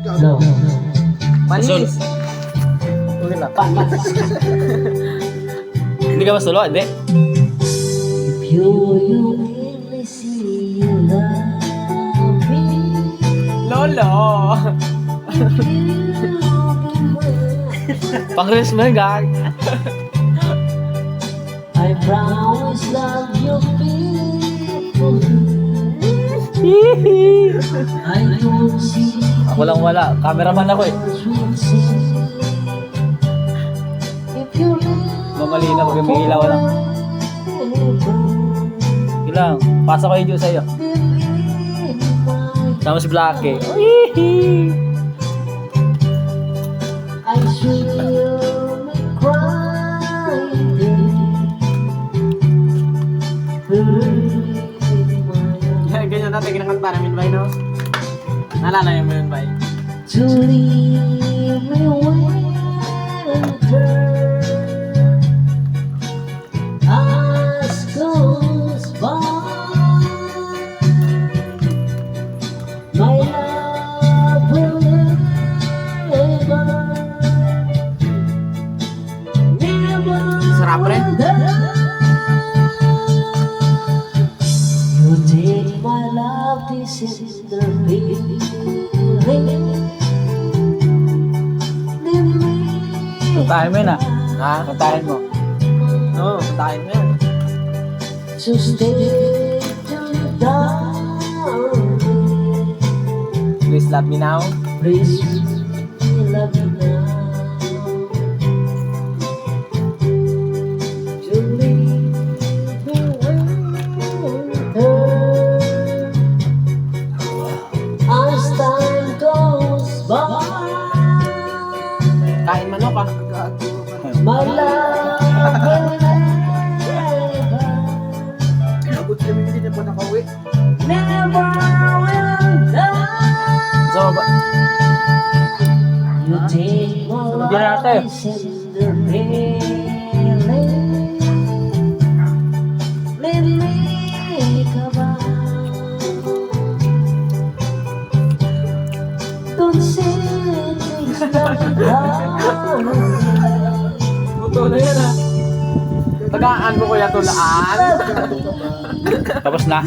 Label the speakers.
Speaker 1: No.
Speaker 2: Panis.
Speaker 3: Okay na.
Speaker 1: Panis.
Speaker 3: Hindi ka mas tulo, hindi?
Speaker 1: If you really see you love me,
Speaker 2: Lolo.
Speaker 3: Pang-release mo yun, gag.
Speaker 1: I promise love you faithfully. I don't see
Speaker 3: Ako lang wala. Cameraman ako eh.
Speaker 1: if you really
Speaker 3: Mamalina pag may ilaw lang. Ilang. Pasa ko yung Diyos sa'yo. Sama si Blackie.
Speaker 1: I swear me crying.
Speaker 2: Ganyan natin kinakanta namin, Bay, no? Naalala mo yun, Bay?
Speaker 1: To leave me winter as goes by. My love will never
Speaker 2: Sarap rin.
Speaker 1: You take my love, this is the feeling.
Speaker 3: Puntahin mo yun ah.
Speaker 2: Ha?
Speaker 3: Puntahin mo.
Speaker 2: Oo, puntahin mo yan.
Speaker 1: So stay till you die.
Speaker 2: Please love me now.
Speaker 1: Please love me now. To leave me winter as time goes by.
Speaker 2: Kain manok, ah.
Speaker 1: My love will
Speaker 2: Abot kami hindi na po nakauwi.
Speaker 1: never will die.
Speaker 3: So,
Speaker 1: You take my
Speaker 3: Bigyan na natin.
Speaker 1: life in the railing. Let me come out. Don't say things like that.
Speaker 2: Buto na yan, ah. Tagaan mo kuya tulaan.
Speaker 3: tapos na.